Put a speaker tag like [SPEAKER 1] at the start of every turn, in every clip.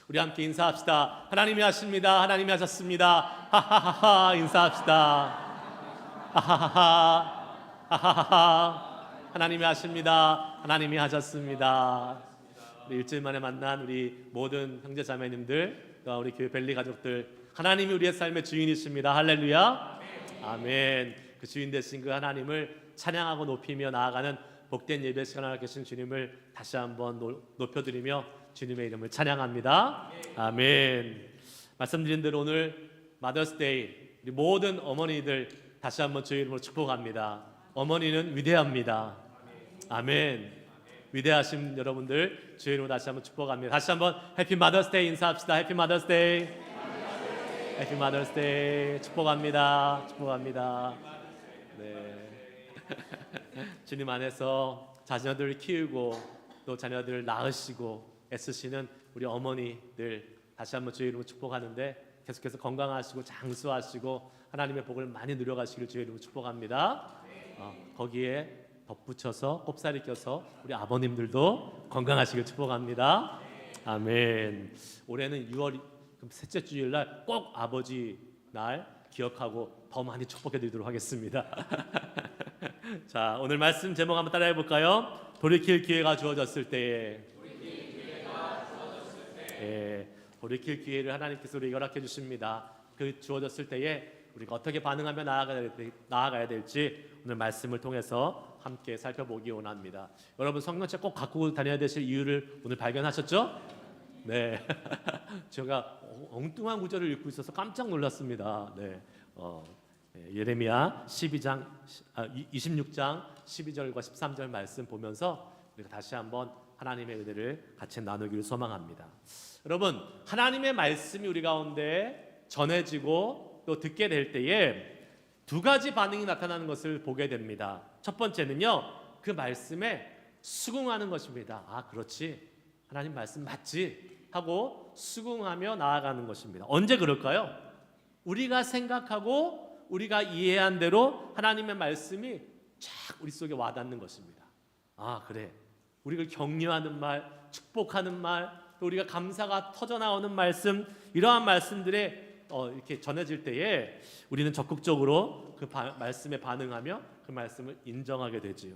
[SPEAKER 1] 우리 함께 인사합시다. 하나님이 하십니다. 하나님이 하셨습니다. 하하하하. 인사합시다. 하하하하. 하하하하. 하나님이 하십니다. 하나님이 하셨습니다. 우리 일주일 만에 만난 우리 모든 형제 자매님들, 우리 교회 벨리 가족들, 하나님이 우리의 삶의 주인이십니다. 할렐루야. 아멘. 그 주인 되신 그 하나님을 찬양하고 높이며 나아가는 복된 예배 시간을 계신 주님을 다시 한번 높여드리며 주님의 이름을 찬양합니다. 아멘. 말씀드린 대로 오늘 마더스데이, 우리 모든 어머니들 다시 한번 주의 이름으로 축복합니다. 어머니는 위대합니다. 아멘. 위대하신 여러분들 주의 이름으로 다시 한번 축복합니다. 다시 한번 해피 마더스데이 인사합시다. 해피 마더스데이. 해피 마더스데이. 축복합니다. 축복합니다. 네. 주님 안에서 자녀들을 키우고 또 자녀들을 낳으시고 애쓰시는 우리 어머니들 다시 한번 주의 이름으로 축복하는데 계속해서 건강하시고 장수하시고 하나님의 복을 많이 누려가시기를 주의 이름으로 축복합니다. 거기에 덧붙여서 꼽살이 껴서 우리 아버님들도 건강하시길 축복합니다. 아멘. 올해는 6월 셋째 주일날 꼭 아버지 날 기억하고 더 많이 축복해 드리도록 하겠습니다. 자, 오늘 말씀 제목 한번 따라해 볼까요? 돌이킬 기회가 주어졌을 때에. 돌이킬 기회를 하나님께서 우리에게 허락해 주십니다. 그 주어졌을 때에 우리가 어떻게 반응하며 나아가야 될지 오늘 말씀을 통해서 함께 살펴보기 원합니다. 여러분 성경책 꼭 갖고 다녀야 되실 이유를 오늘 발견하셨죠? 네. 제가 엉뚱한 구절을 읽고 있어서 깜짝 놀랐습니다. 네. 예레미야 26장 12절과 13절 말씀 보면서 우리가 다시 한번 하나님의 은혜를 같이 나누기를 소망합니다. 여러분, 하나님의 말씀이 우리 가운데 전해지고 또 듣게 될 때에 두 가지 반응이 나타나는 것을 보게 됩니다. 첫 번째는요, 그 말씀에 수긍하는 것입니다. 아, 그렇지, 하나님 말씀 맞지 하고 수긍하며 나아가는 것입니다. 언제 그럴까요? 우리가 생각하고 우리가 이해한 대로 하나님의 말씀이 쫙 우리 속에 와닿는 것입니다. 아, 그래, 우리를 격려하는 말, 축복하는 말, 또 우리가 감사가 터져나오는 말씀, 이러한 말씀들에 이렇게 전해질 때에 우리는 적극적으로 그 말씀에 반응하며 그 말씀을 인정하게 되지요.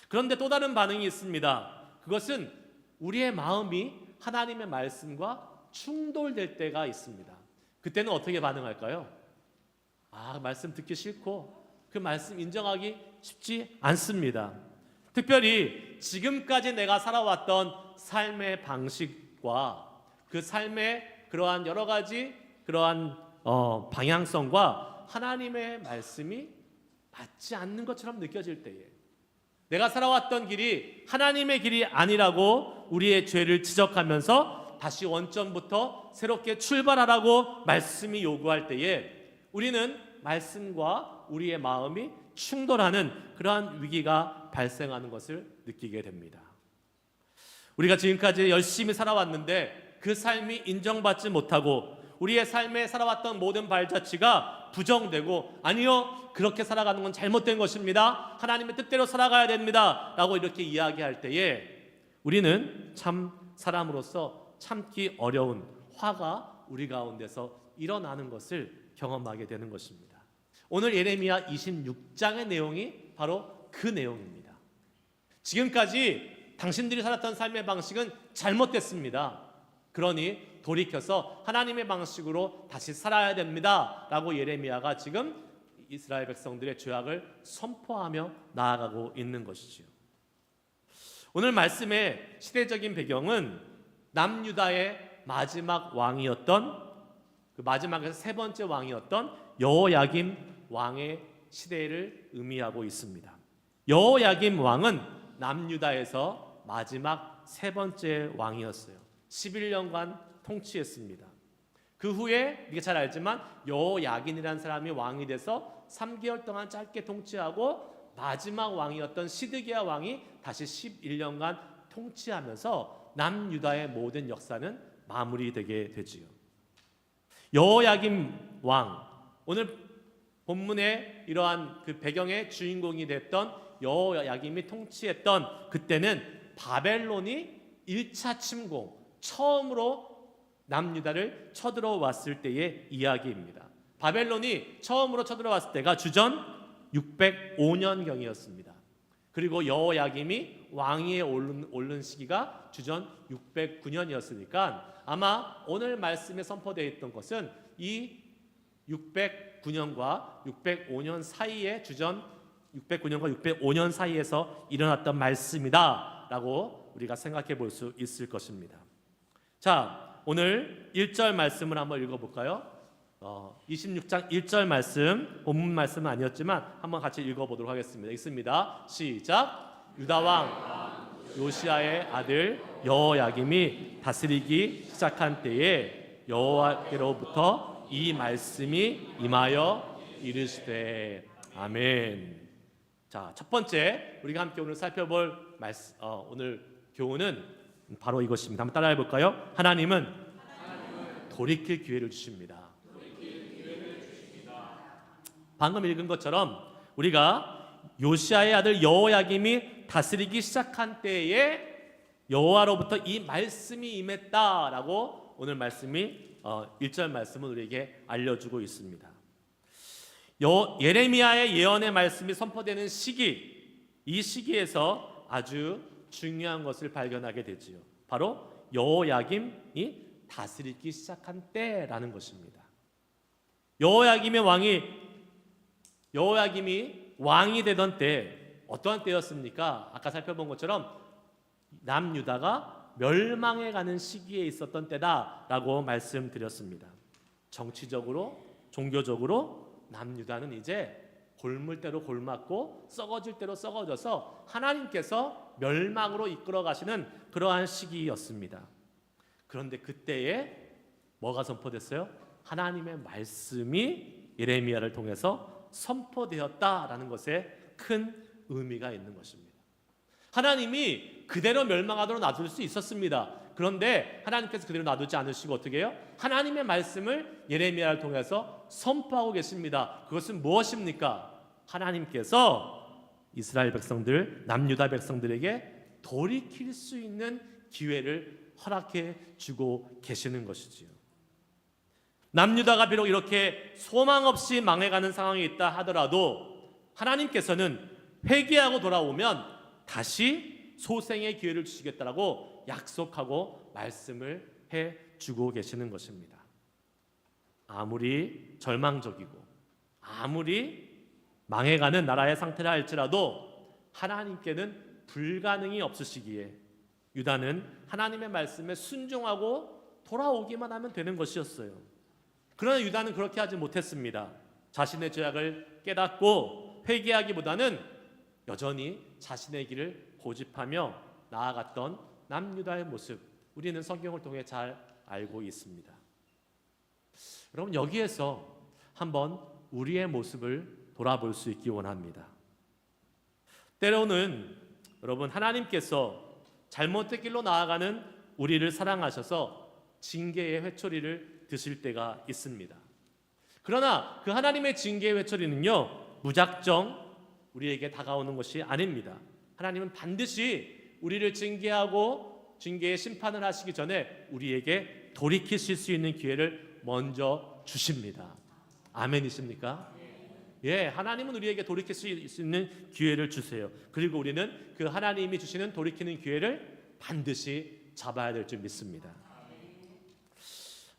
[SPEAKER 1] 그런데 또 다른 반응이 있습니다. 그것은 우리의 마음이 하나님의 말씀과 충돌될 때가 있습니다. 그때는 어떻게 반응할까요? 아, 말씀 듣기 싫고 그 말씀 인정하기 쉽지 않습니다. 특별히 지금까지 내가 살아왔던 삶의 방식과 그 삶의 그러한 여러 가지 그러한 방향성과 하나님의 말씀이 맞지 않는 것처럼 느껴질 때에, 내가 살아왔던 길이 하나님의 길이 아니라고 우리의 죄를 지적하면서 다시 원점부터 새롭게 출발하라고 말씀이 요구할 때에 우리는 말씀과 우리의 마음이 충돌하는 그러한 위기가 발생하는 것을 느끼게 됩니다. 우리가 지금까지 열심히 살아왔는데 그 삶이 인정받지 못하고 우리의 삶에 살아왔던 모든 발자취가 부정되고, 아니요, 그렇게 살아가는 건 잘못된 것입니다, 하나님의 뜻대로 살아가야 됩니다 라고 이렇게 이야기할 때에 우리는 참 사람으로서 참기 어려운 화가 우리 가운데서 일어나는 것을 경험하게 되는 것입니다. 오늘 예레미야 26장의 내용이 바로 그 내용입니다. 지금까지 당신들이 살았던 삶의 방식은 잘못됐습니다. 그러니 돌이켜서 하나님의 방식으로 다시 살아야 됩니다 라고 예레미야가 지금 이스라엘 백성들의 죄악을 선포하며 나아가고 있는 것이지요. 오늘 말씀의 시대적인 배경은 남유다의 마지막 왕이었던, 그 마지막에서 세 번째 왕이었던 여호야김 왕의 시대를 의미하고 있습니다. 여호야김 왕은 남유다에서 마지막 세 번째 왕이었어요. 11년간 통치했습니다. 그 후에 우리가 잘 알지만 여호야긴이라는 사람이 왕이 돼서 3개월 동안 짧게 통치하고 마지막 왕이었던 시드기야 왕이 다시 11년간 통치하면서 남유다의 모든 역사는 마무리되게 되지요. 여호야김 왕, 오늘 본문의 이러한 그 배경의 주인공이 됐던 여호야김이 통치했던 그때는 바벨론이 1차 침공, 처음으로 남유다를 쳐들어왔을 때의 이야기입니다. 바벨론이 처음으로 쳐들어왔을 때가 주전 605년경이었습니다. 그리고 여호야김이 왕위에 오른 시기가 주전 609년이었으니까 아마 오늘 말씀에 선포되어 있던 것은 이 609년과 605년 사이에 주전 609년과 605년 사이에서 일어났던 말씀이다라고 우리가 생각해 볼 수 있을 것입니다. 자, 오늘 1절 말씀을 한번 읽어볼까요? 26장 1절 말씀, 본문 말씀은 아니었지만 한번 같이 읽어보도록 하겠습니다. 읽습니다. 시작. 유다 왕 요시야의 아들 여호야김이 다스리기 시작한 때에 여호와께로부터 이 말씀이 임하여 이르시되. 아멘. 자, 첫 번째 우리가 함께 오늘 살펴볼 오늘 교훈은 바로 이것입니다. 한번 따라해 볼까요? 하나님은 돌이킬 기회를 주십니다. 방금 읽은 것처럼 우리가 요시야의 아들 여호야김이 다스리기 시작한 때에 여호와로부터 이 말씀이 임했다라고 오늘 말씀이 1절 말씀은 우리에게 알려주고 있습니다. 예레미야의 예언의 말씀이 선포되는 시기, 이 시기에서 아주 중요한 것을 발견하게 되지요. 바로 여호야김이 다스리기 시작한 때라는 것입니다. 여호야김이 왕이 되던 때 어떠한 때였습니까? 아까 살펴본 것처럼 남유다가 멸망해가는 시기에 있었던 때다라고 말씀드렸습니다. 정치적으로, 종교적으로 남유다는 이제 골물 대로 골맞고 썩어질 대로 썩어져서 하나님께서 멸망으로 이끌어 가시는 그러한 시기였습니다. 그런데 그때에 뭐가 선포됐어요? 하나님의 말씀이 예레미야를 통해서 선포되었다라는 것에 큰 의미가 있는 것입니다. 하나님이 그대로 멸망하도록 놔둘 수 있었습니다. 그런데 하나님께서 그대로 놔두지 않으시고 어떻게 해요? 하나님의 말씀을 예레미야를 통해서 선포하고 계십니다. 그것은 무엇입니까? 하나님께서 이스라엘 백성들, 남유다 백성들에게 돌이킬 수 있는 기회를 허락해 주고 계시는 것이지요. 남유다가 비록 이렇게 소망 없이 망해가는 상황이 있다 하더라도 하나님께서는 회개하고 돌아오면 다시 소생의 기회를 주시겠다라고 약속하고 말씀을 해 주고 계시는 것입니다. 아무리 절망적이고 아무리 망해가는 나라의 상태라 할지라도 하나님께는 불가능이 없으시기에 유다는 하나님의 말씀에 순종하고 돌아오기만 하면 되는 것이었어요. 그러나 유다는 그렇게 하지 못했습니다. 자신의 죄악을 깨닫고 회개하기보다는 여전히 자신의 길을 고집하며 나아갔던 남유다의 모습, 우리는 성경을 통해 잘 알고 있습니다. 여러분, 여기에서 한번 우리의 모습을 돌아볼 수 있기 원합니다. 때로는 여러분, 하나님께서 잘못된 길로 나아가는 우리를 사랑하셔서 징계의 회초리를 드실 때가 있습니다. 그러나 그 하나님의 징계의 회초리는요, 무작정 우리에게 다가오는 것이 아닙니다. 하나님은 반드시 우리를 징계하고 징계의 심판을 하시기 전에 우리에게 돌이키실 수 있는 기회를 먼저 주십니다. 아멘이십니까? 예, 하나님은 우리에게 돌이킬 수 있는 기회를 주세요. 그리고 우리는 그 하나님이 주시는 돌이키는 기회를 반드시 잡아야 될 줄 믿습니다.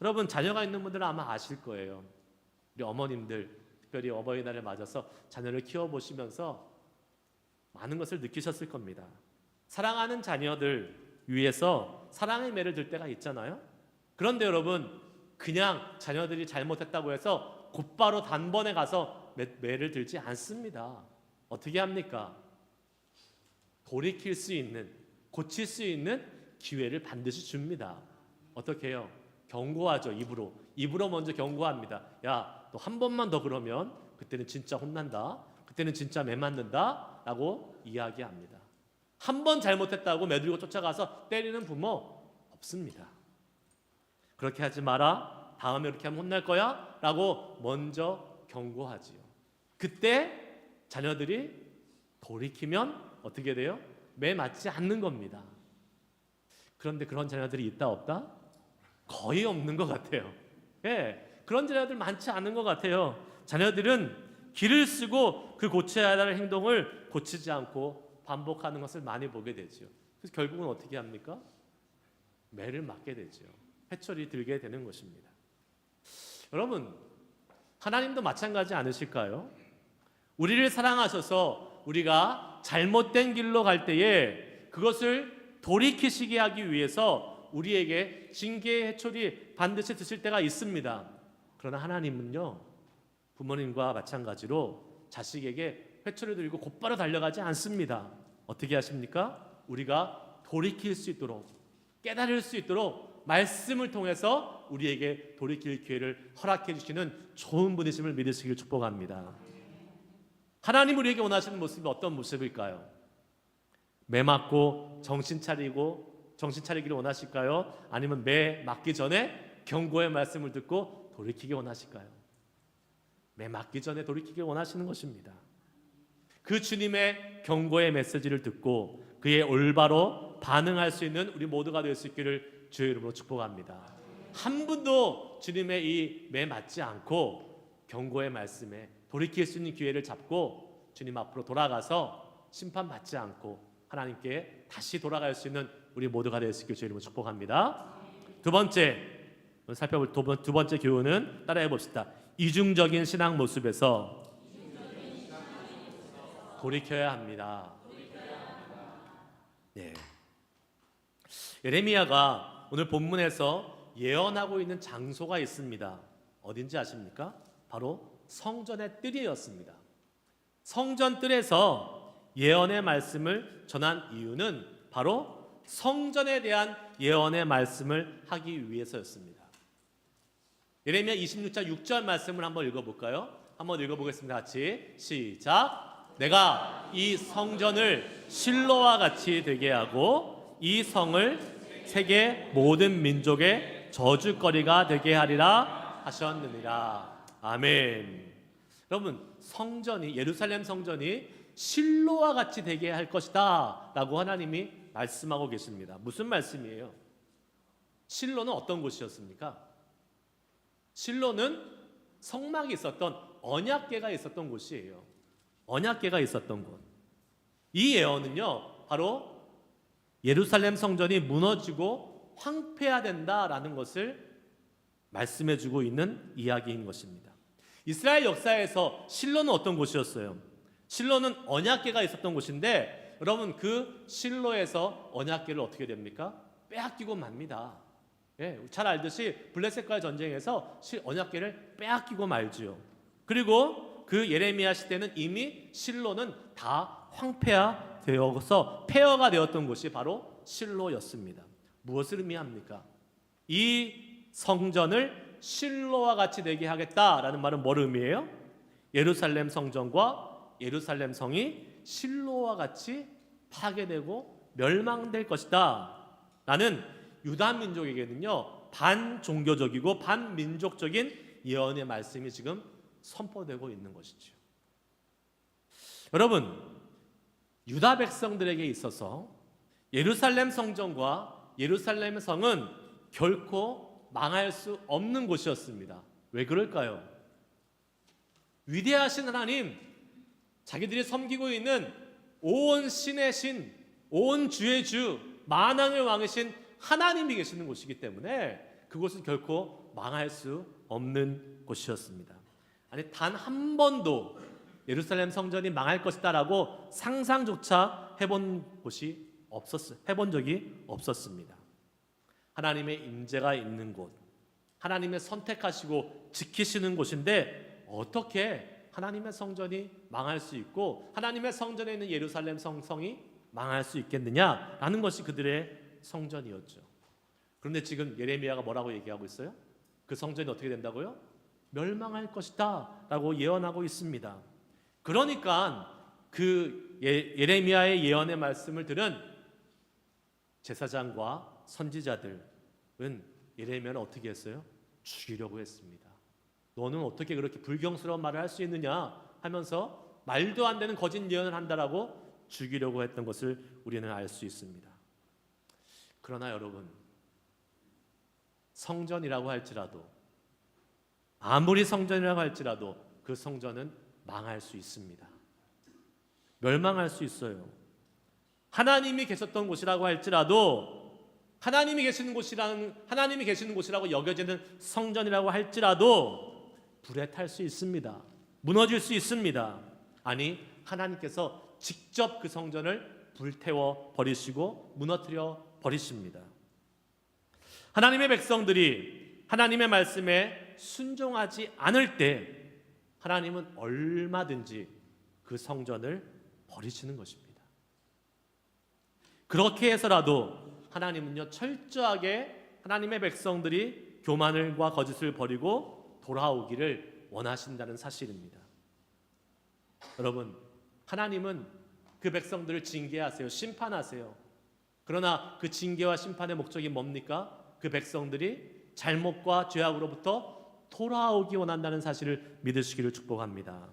[SPEAKER 1] 여러분, 자녀가 있는 분들은 아마 아실 거예요. 우리 어머님들, 특별히 어버이날을 맞아서 자녀를 키워보시면서 많은 것을 느끼셨을 겁니다. 사랑하는 자녀들 위해서 사랑의 매를 들 때가 있잖아요. 그런데 여러분, 그냥 자녀들이 잘못했다고 해서 곧바로 단번에 가서 매를 들지 않습니다. 어떻게 합니까? 돌이킬 수 있는, 고칠 수 있는 기회를 반드시 줍니다. 어떻게 해요? 경고하죠. 입으로 먼저 경고합니다. 야, 너 한 번만 더 그러면 그때는 진짜 혼난다, 그때는 진짜 매 맞는다 라고 이야기합니다. 한 번 잘못했다고 매들고 쫓아가서 때리는 부모 없습니다. 그렇게 하지 마라, 다음에 이렇게 하면 혼날 거야 라고 먼저 경고하지요. 그때 자녀들이 돌이키면 어떻게 돼요? 매 맞지 않는 겁니다. 그런데 그런 자녀들이 있다 없다? 거의 없는 것 같아요. 예, 그런 자녀들 많지 않은 것 같아요. 자녀들은 길을 쓰고 그 고쳐야 할 행동을 고치지 않고 반복하는 것을 많이 보게 되죠. 그래서 결국은 어떻게 합니까? 매를 맞게 되죠. 회초리 들게 되는 것입니다. 여러분, 하나님도 마찬가지 않으실까요? 우리를 사랑하셔서 우리가 잘못된 길로 갈 때에 그것을 돌이키시게 하기 위해서 우리에게 징계의 회초리 반드시 드실 때가 있습니다. 그러나 하나님은요, 부모님과 마찬가지로 자식에게 회초리 들고 곧바로 달려가지 않습니다. 어떻게 하십니까? 우리가 돌이킬 수 있도록, 깨달을 수 있도록 말씀을 통해서 우리에게 돌이킬 기회를 허락해 주시는 좋은 분이심을 믿으시길 축복합니다. 하나님 우리에게 원하시는 모습이 어떤 모습일까요? 매 맞고 정신 차리기를 원하실까요? 아니면 매 맞기 전에 경고의 말씀을 듣고 돌이키기 원하실까요? 매 맞기 전에 돌이키기 원하시는 것입니다. 그 주님의 경고의 메시지를 듣고 그의 올바로 반응할 수 있는 우리 모두가 될 수 있기를 주의 이름으로 축복합니다. 한 분도 주님의 이 매 맞지 않고 경고의 말씀에 돌이킬 수 있는 기회를 잡고 주님 앞으로 돌아가서 심판받지 않고 하나님께 다시 돌아갈 수 있는 우리 모두가 될 수 있기를 주의 이름으로 축복합니다. 두 번째 살펴볼 두 번째 교훈은 따라해 봅시다. 이중적인 신앙 모습에서 돌이켜야 합니다. 네. 예레미야가 오늘 본문에서 예언하고 있는 장소가 있습니다. 어딘지 아십니까? 바로 성전의 뜰이었습니다. 성전 뜰에서 예언의 말씀을 전한 이유는 바로 성전에 대한 예언의 말씀을 하기 위해서였습니다. 예레미야 26장 6절 말씀을 한번 읽어볼까요? 한번 읽어보겠습니다. 같이 시작. 내가 이 성전을 실로와 같이 되게 하고 이 성을 세계 모든 민족의 저주거리가 되게 하리라 하셨느니라. 아멘. 여러분, 성전이, 예루살렘 성전이 실로와 같이 되게 할 것이다 라고 하나님이 말씀하고 계십니다. 무슨 말씀이에요? 실로는 어떤 곳이었습니까? 실로는 성막이 있었던, 언약궤가 있었던 곳이에요. 언약궤가 있었던 곳. 이 예언은요, 바로 예루살렘 성전이 무너지고 황폐화된다라는 것을 말씀해주고 있는 이야기인 것입니다. 이스라엘 역사에서 실로는 어떤 곳이었어요? 실로는 언약궤가 있었던 곳인데, 여러분 그 실로에서 언약궤를 어떻게 됩니까? 빼앗기고 맙니다. 예, 잘 알듯이 블레셋과의 전쟁에서 언약궤를 빼앗기고 말지요. 그리고 그 예레미야 시대는 이미 실로는 다 황폐화되어서 폐허가 되었던 곳이 바로 실로였습니다. 무엇을 의미합니까? 이 성전을 실로와 같이 되게 하겠다라는 말은 뭘 의미해요? 예루살렘 성전과 예루살렘 성이 실로와 같이 파괴되고 멸망될 것이다 라는 유다 민족에게는요 반종교적이고 반민족적인 예언의 말씀이 지금 선포되고 있는 것이죠. 여러분, 유다 백성들에게 있어서 예루살렘 성전과 예루살렘 성은 결코 망할 수 없는 곳이었습니다. 왜 그럴까요? 위대하신 하나님, 자기들이 섬기고 있는 온 신의 신, 온 주의 주, 만왕의 왕이신 하나님이 계시는 곳이기 때문에 그곳은 결코 망할 수 없는 곳이었습니다. 아니, 단 한 번도 예루살렘 성전이 망할 것이다라고 상상조차 해본 적이 없었습니다. 하나님의 임재가 있는 곳, 하나님의 선택하시고 지키시는 곳인데 어떻게 하나님의 성전이 망할 수 있고 하나님의 성전에 있는 예루살렘 성이 망할 수 있겠느냐라는 것이 그들의 성전이었죠. 그런데 지금 예레미야가 뭐라고 얘기하고 있어요? 그 성전이 어떻게 된다고요? 멸망할 것이다 라고 예언하고 있습니다. 그러니까 그 예레미야의 예언의 말씀을 들은 제사장과 선지자들은 예레미야를 어떻게 했어요? 죽이려고 했습니다. 너는 어떻게 그렇게 불경스러운 말을 할 수 있느냐 하면서 말도 안 되는 거짓 예언을 한다라고 죽이려고 했던 것을 우리는 알 수 있습니다. 그러나 여러분, 성전이라고 할지라도, 아무리 성전이라고 할지라도 그 성전은 망할 수 있습니다. 멸망할 수 있어요. 하나님이 계셨던 곳이라고 할지라도, 하나님이 계시는 곳이라고 여겨지는 성전이라고 할지라도 불에 탈 수 있습니다. 무너질 수 있습니다. 아니, 하나님께서 직접 그 성전을 불태워 버리시고 무너뜨려 버리십니다. 하나님의 백성들이 하나님의 말씀에 순종하지 않을 때 하나님은 얼마든지 그 성전을 버리시는 것입니다. 그렇게 해서라도 하나님은요, 철저하게 하나님의 백성들이 교만과 거짓을 버리고 돌아오기를 원하신다는 사실입니다. 여러분, 하나님은 그 백성들을 징계하세요. 심판하세요. 그러나 그 징계와 심판의 목적이 뭡니까? 그 백성들이 잘못과 죄악으로부터 돌아오기 원한다는 사실을 믿으시기를 축복합니다.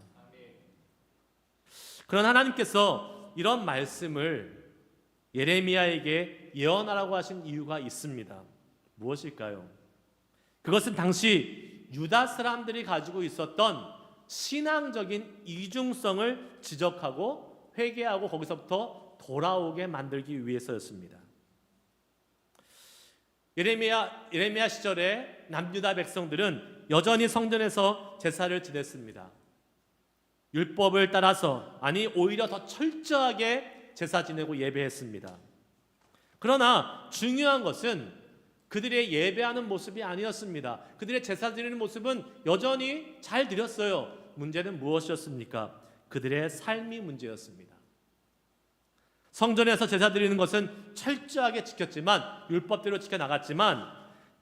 [SPEAKER 1] 그러나 하나님께서 이런 말씀을 예레미야에게 예언하라고 하신 이유가 있습니다. 무엇일까요? 그것은 당시 유다 사람들이 가지고 있었던 신앙적인 이중성을 지적하고 회개하고 거기서부터 돌아오게 만들기 위해서였습니다. 예레미야 시절에 남유다 백성들은 여전히 성전에서 제사를 지냈습니다. 율법을 따라서, 아니 오히려 더 철저하게 제사 지내고 예배했습니다. 그러나 중요한 것은 그들의 예배하는 모습이 아니었습니다. 그들의 제사 드리는 모습은 여전히 잘 드렸어요. 문제는 무엇이었습니까? 그들의 삶이 문제였습니다. 성전에서 제사 드리는 것은 철저하게 지켰지만, 율법대로 지켜나갔지만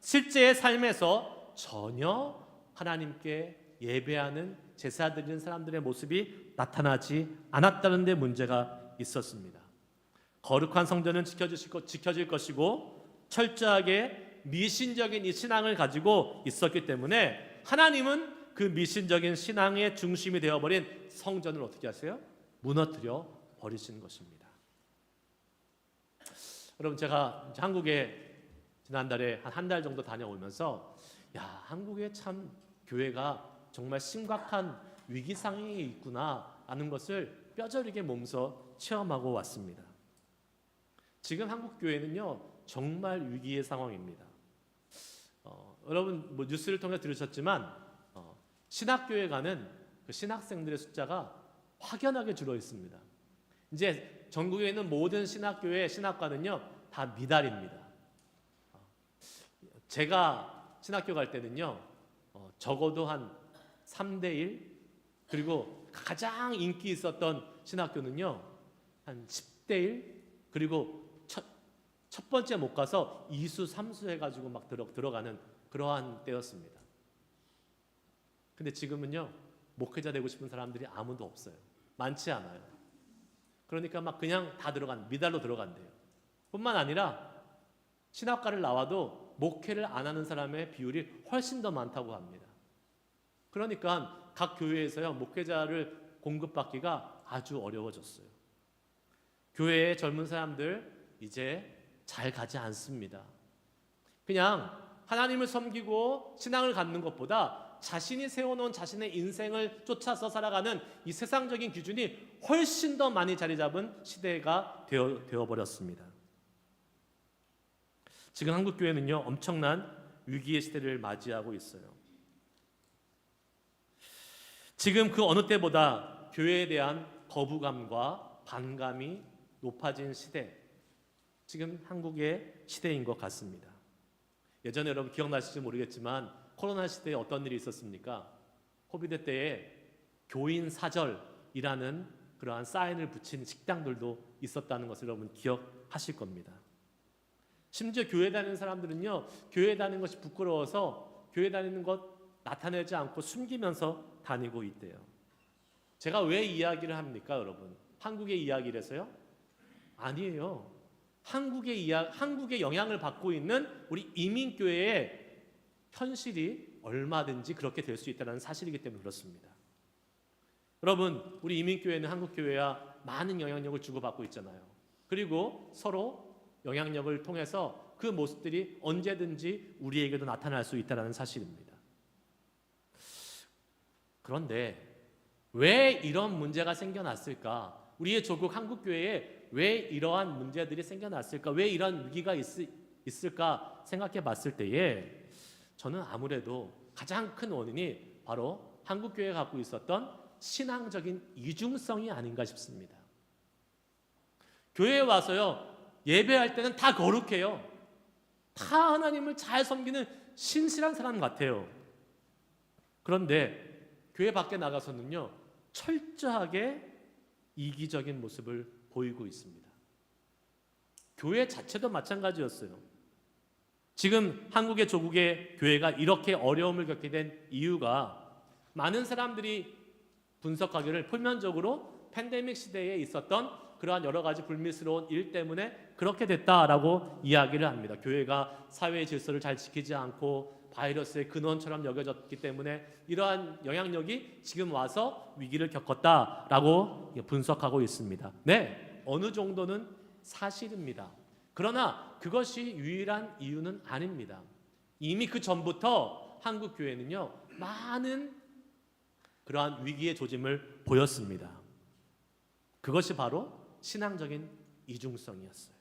[SPEAKER 1] 실제의 삶에서 전혀 하나님께 예배하는 제사 드리는 사람들의 모습이 나타나지 않았다는 데 문제가 있었습니다. 거룩한 성전은 지켜질 것이고 철저하게 미신적인 이 신앙을 가지고 있었기 때문에 하나님은 그 미신적인 신앙의 중심이 되어버린 성전을 어떻게 하세요? 무너뜨려 버리시는 것입니다. 여러분, 제가 한국에 지난달에 한 달 정도 다녀오면서 한국에 참 교회가 정말 심각한 위기 상황에 있구나 하는 것을 뼈저리게 몸소 체험하고 왔습니다. 지금 한국 교회는요 정말 위기의 상황입니다. 여러분 뉴스를 통해 들으셨지만 신학교에 가는 그 신학생들의 숫자가 확연하게 줄어 있습니다. 이제 전국에 있는 모든 신학교의 신학과는요 다 미달입니다. 제가 신학교 갈 때는요 적어도 한 3대1, 그리고 가장 인기 있었던 신학교는요 한 10대1, 그리고 첫 번째 못 가서 2수, 3수 해가지고 막 들어가는 그러한 때였습니다. 근데 지금은요 목회자 되고 싶은 사람들이 아무도 없어요. 많지 않아요. 그러니까 막 그냥 다 미달로 들어간대요. 뿐만 아니라 신학과를 나와도 목회를 안 하는 사람의 비율이 훨씬 더 많다고 합니다. 그러니까 각 교회에서요 목회자를 공급받기가 아주 어려워졌어요. 교회의 젊은 사람들 이제 잘 가지 않습니다. 그냥 하나님을 섬기고 신앙을 갖는 것보다 자신이 세워놓은 자신의 인생을 쫓아서 살아가는 이 세상적인 기준이 훨씬 더 많이 자리 잡은 시대가 되어버렸습니다. 지금 한국 교회는요 엄청난 위기의 시대를 맞이하고 있어요. 지금 그 어느 때보다 교회에 대한 거부감과 반감이 높아진 시대, 지금 한국의 시대인 것 같습니다. 예전에 여러분 기억나실지 모르겠지만 코로나 시대에 어떤 일이 있었습니까? 코비드 때에 교인 사절이라는 그러한 사인을 붙인 식당들도 있었다는 것을 여러분 기억하실 겁니다. 심지어 교회 다니는 사람들은요 교회 다니는 것이 부끄러워서 교회 다니는 것 나타내지 않고 숨기면서 다니고 있대요. 제가 왜 이야기를 합니까, 여러분? 한국의 이야기를 해서요? 아니에요. 한국의 영향을 받고 있는 우리 이민교회의 현실이 얼마든지 그렇게 될 수 있다는 사실이기 때문에 그렇습니다. 여러분, 우리 이민교회는 한국교회와 많은 영향력을 주고받고 있잖아요. 그리고 서로 영향력을 통해서 그 모습들이 언제든지 우리에게도 나타날 수 있다는 사실입니다. 그런데 왜 이런 문제가 생겨났을까? 우리의 조국 한국교회에 왜 이러한 문제들이 생겨났을까? 왜 이런 위기가 있을까 생각해 봤을 때에 저는 아무래도 가장 큰 원인이 바로 한국교회가 갖고 있었던 신앙적인 이중성이 아닌가 싶습니다. 교회에 와서요, 예배할 때는 다 거룩해요. 다 하나님을 잘 섬기는 신실한 사람 같아요. 그런데 교회 밖에 나가서는요, 철저하게 이기적인 모습을 보이고 있습니다. 교회 자체도 마찬가지였어요. 지금 한국의 조국의 교회가 이렇게 어려움을 겪게 된 이유가 많은 사람들이 분석하기를 표면적으로 팬데믹 시대에 있었던 그러한 여러 가지 불미스러운 일 때문에 그렇게 됐다라고 이야기를 합니다. 교회가 사회의 질서를 잘 지키지 않고 바이러스의 근원처럼 여겨졌기 때문에 이러한 영향력이 지금 와서 위기를 겪었다라고 분석하고 있습니다. 네, 어느 정도는 사실입니다. 그러나 그것이 유일한 이유는 아닙니다. 이미 그 전부터 한국 교회는요, 많은 그러한 위기의 조짐을 보였습니다. 그것이 바로 신앙적인 이중성이었어요.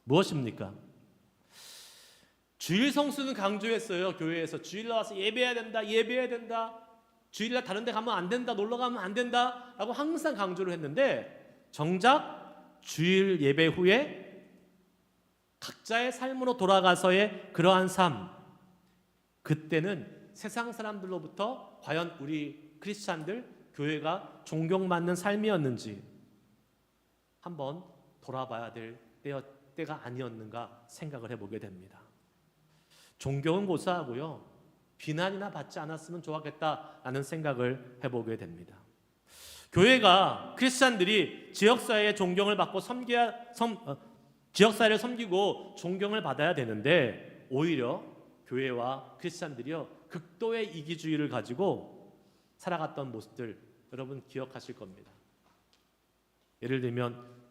[SPEAKER 1] 무엇입니까? 주일 성수는 강조했어요. 교회에서 주일날 와서 예배해야 된다, 예배해야 된다. 주일날 다른 데 가면 안 된다, 놀러 가면 안 된다 라고 항상 강조를 했는데 정작 주일 예배 후에 각자의 삶으로 돌아가서의 그러한 삶, 그때는 세상 사람들로부터 과연 우리 크리스찬들, 교회가 존경받는 삶이었는지 한번 돌아봐야 될 때가 아니었는가 생각을 해보게 됩니다. 존경은 고사하고요, 비난이나 받지 않았으면 좋았겠다라는 생각을 해보게 됩니다. 교회가 크리스찬들이 지역사회의 존경을 받고 지역사회를 섬기고 존경을 받아야 되는데 오히려 교회와 크리스찬들이요, 극도의 이기주의를 가지고 살아갔던 모습들 여러분 기억하실 겁니다. 예를 들면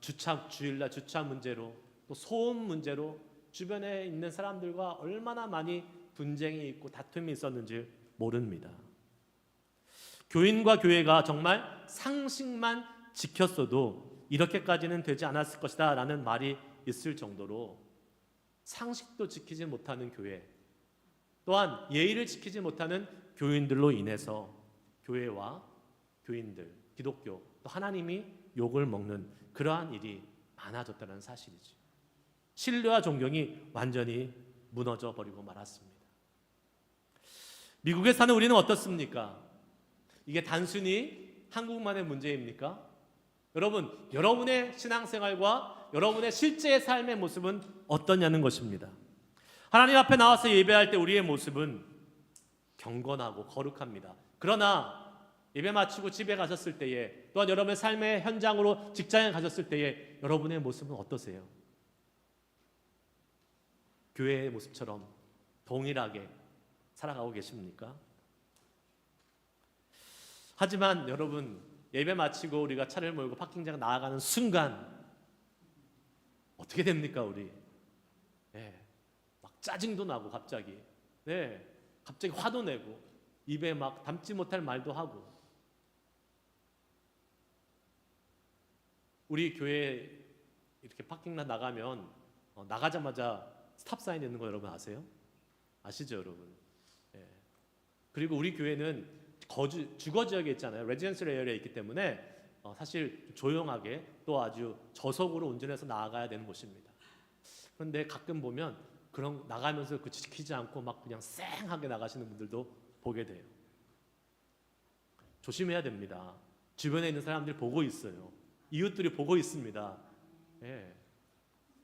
[SPEAKER 1] 주일날 주차 문제로, 또 소음 문제로 주변에 있는 사람들과 얼마나 많이 분쟁이 있고 다툼이 있었는지 모릅니다. 교인과 교회가 정말 상식만 지켰어도 이렇게까지는 되지 않았을 것이다 라는 말이 있을 정도로 상식도 지키지 못하는 교회, 또한 예의를 지키지 못하는 교인들로 인해서 교회와 교인들, 기독교, 또 하나님이 욕을 먹는 그러한 일이 많아졌다는 사실이죠. 신뢰와 존경이 완전히 무너져 버리고 말았습니다. 미국에 사는 우리는 어떻습니까? 이게 단순히 한국만의 문제입니까? 여러분, 여러분의 신앙생활과 여러분의 실제의 삶의 모습은 어떠냐는 것입니다. 하나님 앞에 나와서 예배할 때 우리의 모습은 경건하고 거룩합니다. 그러나 예배 마치고 집에 가셨을 때에, 또한 여러분의 삶의 현장으로 직장에 가셨을 때에 여러분의 모습은 어떠세요? 교회의 모습처럼 동일하게 살아가고 계십니까? 하지만 여러분, 예배 마치고 우리가 차를 몰고 파킹장 나아가는 순간 어떻게 됩니까, 우리? 네, 막 짜증도 나고 갑자기, 네, 갑자기 화도 내고 입에 막 담지 못할 말도 하고. 우리 교회 이렇게 파킹lot 나가면 나가자마자 스탑 사인 있는 거 여러분 아세요? 아시죠, 여러분? 네. 그리고 우리 교회는 주거 지역에 있잖아요. 레지던셜 에리어에 있기 때문에 사실 조용하게 또 아주 저속으로 운전해서 나아가야 되는 곳입니다. 그런데 가끔 보면 그런 나가면서 그 지키지 않고 막 그냥 쌩하게 나가시는 분들도 보게 돼요. 조심해야 됩니다. 주변에 있는 사람들이 보고 있어요. 이웃들이 보고 있습니다. 예.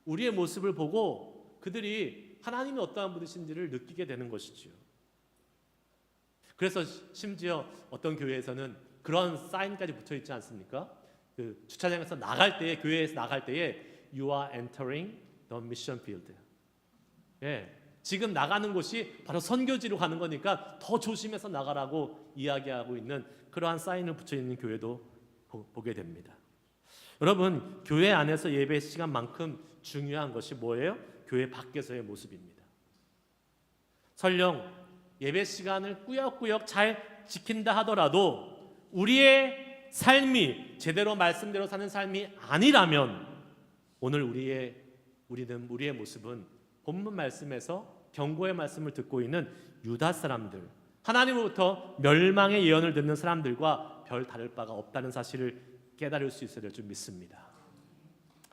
[SPEAKER 1] 우리의 모습을 보고 그들이 하나님이 어떠한 분이신지를 느끼게 되는 것이지요. 그래서 심지어 어떤 교회에서는 그런 사인까지 붙여 있지 않습니까? 그 주차장에서 나갈 때에, 교회에서 나갈 때에 You are entering the mission field. 예. 지금 나가는 곳이 바로 선교지로 가는 거니까 더 조심해서 나가라고 이야기하고 있는 그러한 사인을 붙여 있는 교회도 보게 됩니다. 여러분, 교회 안에서 예배 시간만큼 중요한 것이 뭐예요? 교회 밖에서의 모습입니다. 설령 예배 시간을 꾸역꾸역 잘 지킨다 하더라도 우리의 삶이 제대로 말씀대로 사는 삶이 아니라면 오늘 우리의 모습은 본문 말씀에서 경고의 말씀을 듣고 있는 유다 사람들, 하나님으로부터 멸망의 예언을 듣는 사람들과 별 다를 바가 없다는 사실을 깨달을 수 있어야 될 줄 믿습니다.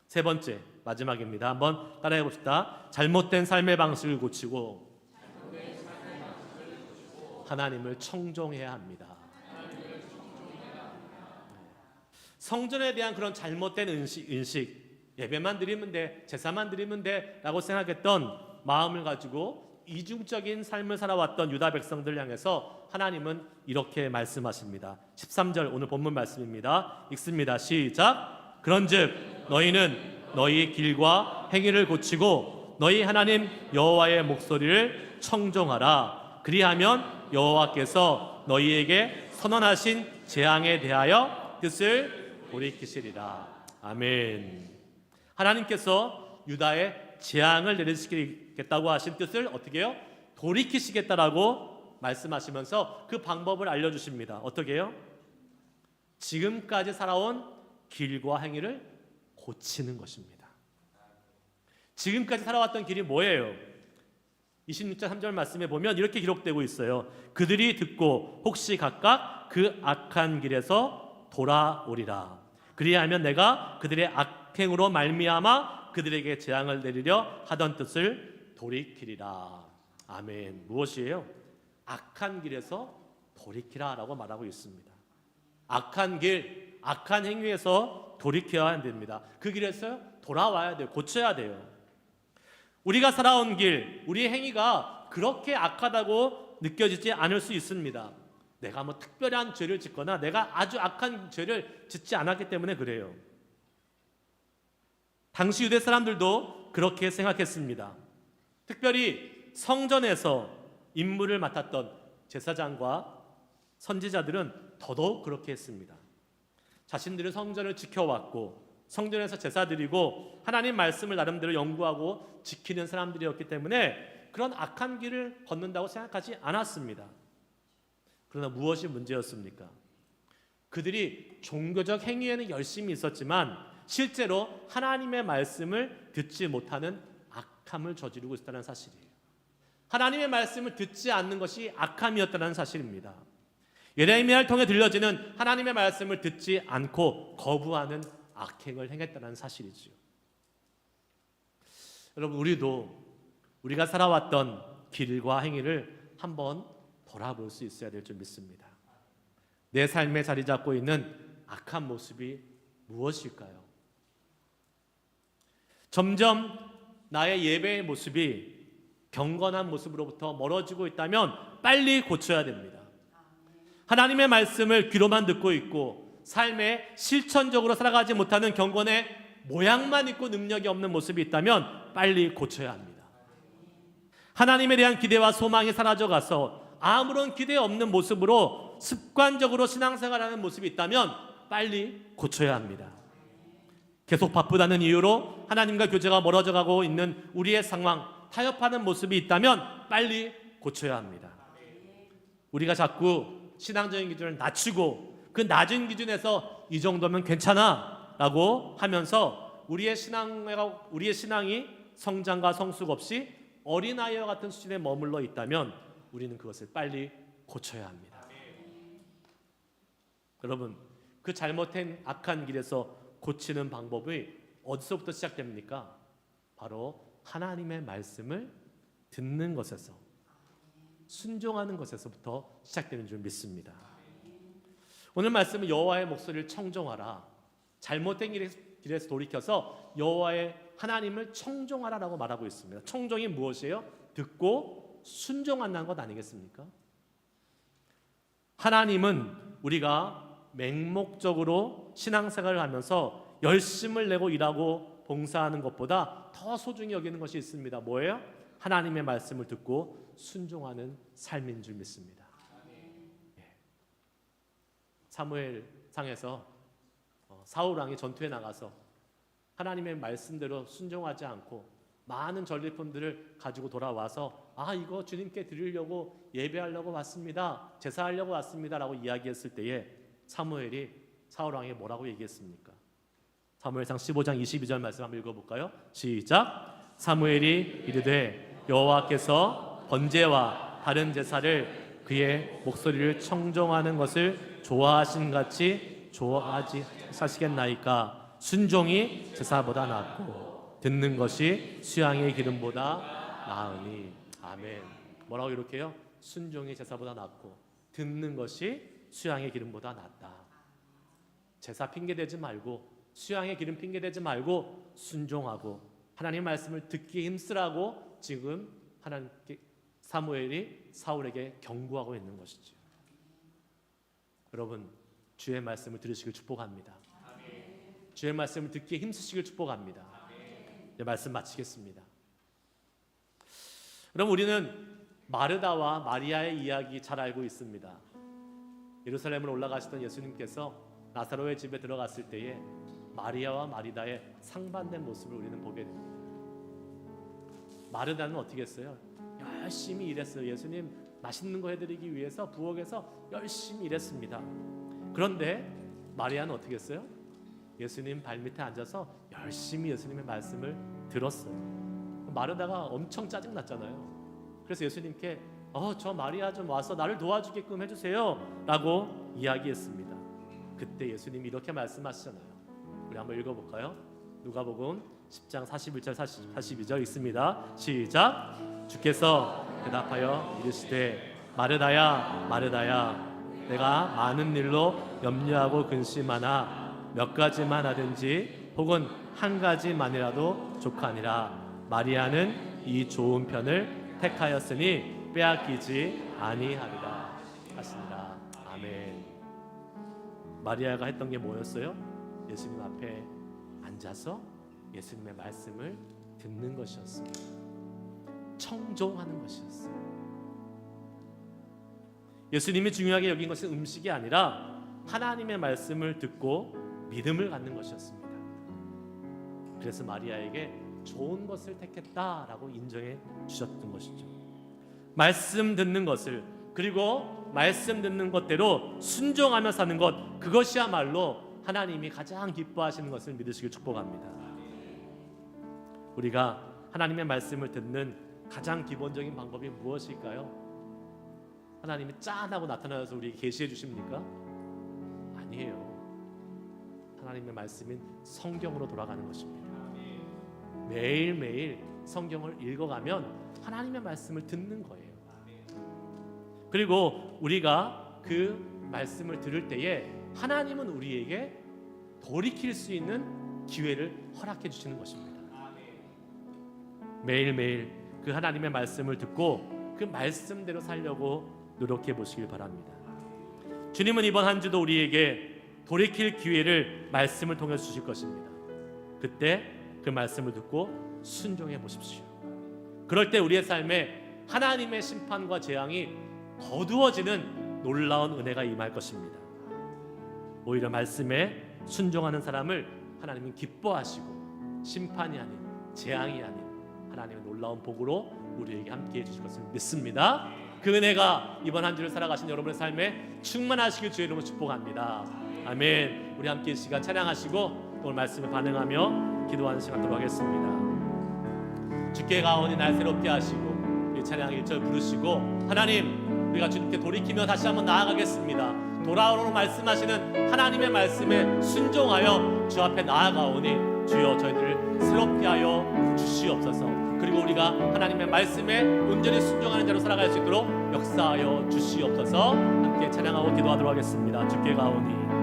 [SPEAKER 1] 세 번째, 마지막입니다. 한번 따라해 봅시다. 잘못된 삶의 방식을 고치고 하나님을 청종해야 합니다. 성전에 대한 그런 잘못된 인식, 예배만 드리면 돼, 제사만 드리면 돼 라고 생각했던 마음을 가지고 이중적인 삶을 살아왔던 유다 백성들 향해서 하나님은 이렇게 말씀하십니다. 13절 오늘 본문 말씀입니다. 읽습니다. 시작. 그런즉 너희는 너희 길과 행위를 고치고 너희 하나님 여호와의 목소리를 청종하라. 그리하면 여호와께서 너희에게 선언하신 재앙에 대하여 뜻을 돌이키시리라. 아멘. 하나님께서 유다의 재앙을 내리시키겠다고 하신 뜻을 어떻게 해요? 돌이키시겠다라고 말씀하시면서 그 방법을 알려주십니다. 어떻게 해요? 지금까지 살아온 길과 행위를 고치는 것입니다. 지금까지 살아왔던 길이 뭐예요? 26절 3절 말씀에 보면 이렇게 기록되고 있어요. 그들이 듣고 혹시 각각 그 악한 길에서 돌아오리라. 그리하면 내가 그들의 악행으로 말미암아 그들에게 재앙을 내리려 하던 뜻을 돌이키리라. 아멘. 무엇이에요? 악한 길에서 돌이키라라고 말하고 있습니다. 악한 길, 악한 행위에서 돌이켜야 됩니다. 그 길에서 돌아와야 돼요. 고쳐야 돼요. 우리가 살아온 길, 우리의 행위가 그렇게 악하다고 느껴지지 않을 수 있습니다. 내가 뭐 특별한 죄를 짓거나 내가 아주 악한 죄를 짓지 않았기 때문에 그래요. 당시 유대 사람들도 그렇게 생각했습니다. 특별히 성전에서 임무를 맡았던 제사장과 선지자들은 더더욱 그렇게 했습니다. 자신들은 성전을 지켜왔고 성전에서 제사 드리고 하나님 말씀을 나름대로 연구하고 지키는 사람들이었기 때문에 그런 악한 길을 걷는다고 생각하지 않았습니다. 그러나 무엇이 문제였습니까? 그들이 종교적 행위에는 열심히 있었지만 실제로 하나님의 말씀을 듣지 못하는 악함을 저지르고 있다는 사실이에요. 하나님의 말씀을 듣지 않는 것이 악함이었다는 사실입니다. 예레미야를 통해 들려지는 하나님의 말씀을 듣지 않고 거부하는 악행을 행했다는 사실이지요. 여러분, 우리가 살아왔던 길과 행위를 한번 돌아볼 수 있어야 될 줄 믿습니다. 내 삶에 자리 잡고 있는 악한 모습이 무엇일까요? 점점 나의 예배의 모습이 경건한 모습으로부터 멀어지고 있다면 빨리 고쳐야 됩니다. 하나님의 말씀을 귀로만 듣고 있고 삶에 실천적으로 살아가지 못하는 경건의 모양만 있고 능력이 없는 모습이 있다면 빨리 고쳐야 합니다. 하나님에 대한 기대와 소망이 사라져가서 아무런 기대 없는 모습으로 습관적으로 신앙생활하는 모습이 있다면 빨리 고쳐야 합니다. 계속 바쁘다는 이유로 하나님과 교제가 멀어져가고 있는 우리의 상황, 타협하는 모습이 있다면 빨리 고쳐야 합니다. 우리가 자꾸 신앙적인 기준을 낮추고 그 낮은 기준에서 이 정도면 괜찮아 라고 하면서 우리의 신앙이 성장과 성숙 없이 어린아이와 같은 수준에 머물러 있다면 우리는 그것을 빨리 고쳐야 합니다. 여러분, 그 잘못된 악한 길에서 고치는 방법이 어디서부터 시작됩니까? 바로 하나님의 말씀을 듣는 것에서, 순종하는 것에서부터 시작되는 줄 믿습니다. 오늘 말씀은 여호와의 목소리를 청종하라, 잘못된 길에서 돌이켜서 여호와의 하나님을 청종하라라고 말하고 있습니다. 청종이 무엇이에요? 듣고 순종한다는 것 아니겠습니까? 하나님은 우리가 맹목적으로 신앙생활을 하면서 열심을 내고 일하고 봉사하는 것보다 더 소중히 여기는 것이 있습니다. 뭐예요? 하나님의 말씀을 듣고 순종하는 삶인 줄 믿습니다. 사무엘상에서 사울 왕이 전투에 나가서 하나님의 말씀대로 순종하지 않고 많은 전리품들을 가지고 돌아와서 이거 주님께 드리려고 예배하려고 왔습니다. 제사하려고 왔습니다. 라고 이야기했을 때에 사무엘이 사울 왕에게 뭐라고 얘기했습니까? 사무엘상 15장 22절 말씀 한번 읽어볼까요? 시작. 사무엘이 이르되 여호와께서 번제와 다른 제사를 그의 목소리를 청종하는 것을 좋아하신 같이 좋아하지 사시겠나이까? 순종이 제사보다 낫고 듣는 것이 수양의 기름보다 나으니. 아멘. 뭐라고 이렇게 해요? 순종이 제사보다 낫고 듣는 것이 수양의 기름보다 낫다. 제사 핑계대지 말고, 수양의 기름 핑계대지 말고 순종하고 하나님 말씀을 듣기에 힘쓰라고 지금 하나님께 사무엘이 사울에게 경고하고 있는 것이죠. 여러분, 주의 말씀을 들으시길 축복합니다. 주의 말씀을 듣기에 힘쓰시길 축복합니다. 네, 말씀 마치겠습니다. 여러분, 우리는 마르다와 마리아의 이야기 잘 알고 있습니다. 예루살렘을 올라가시던 예수님께서 나사로의 집에 들어갔을 때에 마리아와 마리다의 상반된 모습을 우리는 보게 됩니다. 마르다는 어떻게 했어요? 열심히 일했어요. 예수님 맛있는 거 해드리기 위해서 부엌에서 열심히 일했습니다. 그런데 마리아는 어떻게 했어요? 예수님 발밑에 앉아서 열심히 예수님의 말씀을 들었어요. 마르다가 엄청 짜증났잖아요. 그래서 예수님께 저 마리아 좀 와서 나를 도와주게끔 해주세요 라고 이야기했습니다. 그때 예수님이 이렇게 말씀하시잖아요. 우리 한번 읽어볼까요? 누가복음 10장 41절 42절 있습니다. 시작. 주께서 대답하여 이르시되 마르다야 마르다야, 내가 많은 일로 염려하고 근심하나 몇 가지만 하든지 혹은 한 가지만이라도 족하니라. 마리아는 이 좋은 편을 택하였으니 빼앗기지 아니하리라 하시니라. 아멘. 마리아가 했던 게 뭐였어요? 예수님 앞에 앉아서 예수님의 말씀을 듣는 것이었어요. 청종하는 것이었어요. 예수님이 중요하게 여긴 것은 음식이 아니라 하나님의 말씀을 듣고 믿음을 갖는 것이었습니다. 그래서 마리아에게 좋은 것을 택했다라고 인정해 주셨던 것이죠. 말씀 듣는 것을, 그리고 말씀 듣는 것대로 순종하며 사는 것, 그것이야말로 하나님이 가장 기뻐하시는 것을 믿으시길 축복합니다. 우리가 하나님의 말씀을 듣는 가장 기본적인 방법이 무엇일까요? 하나님이 짠하고 나타나서 우리에게 계시해 주십니까? 아니에요. 하나님의 말씀인 성경으로 돌아가는 것입니다. 매일매일 성경을 읽어가면 하나님의 말씀을 듣는 거예요. 그리고 우리가 그 말씀을 들을 때에 하나님은 우리에게 돌이킬 수 있는 기회를 허락해 주시는 것입니다. 매일매일 그 하나님의 말씀을 듣고 그 말씀대로 살려고 노력해 보시길 바랍니다. 주님은 이번 한 주도 우리에게 돌이킬 기회를 말씀을 통해 주실 것입니다. 그때 그 말씀을 듣고 순종해 보십시오. 그럴 때 우리의 삶에 하나님의 심판과 재앙이 거두어지는 놀라운 은혜가 임할 것입니다. 오히려 말씀에 순종하는 사람을 하나님은 기뻐하시고 심판이 아닌 재앙이 아닌 하나님의 놀라운 복으로 우리에게 함께해 주실 것을 믿습니다. 그 은혜가 이번 한 주를 살아가신 여러분의 삶에 충만하시길 주의 이름으로 축복합니다. 아멘. 우리 함께 이 시간 찬양하시고 오늘 말씀에 반응하며 기도하는 시간 갖도록 하겠습니다. 주께 가오니 날 새롭게 하시고 이 찬양 1절 부르시고, 하나님 우리가 주님께 돌이키며 다시 한번 나아가겠습니다. 돌아오라고 말씀하시는 하나님의 말씀에 순종하여 주 앞에 나아가오니 주여 저희들을 새롭게 하여 주시옵소서. 그리고 우리가 하나님의 말씀에 온전히 순종하는 자로 살아갈 수 있도록 역사하여 주시옵소서. 함께 찬양하고 기도하도록 하겠습니다. 주께 가오니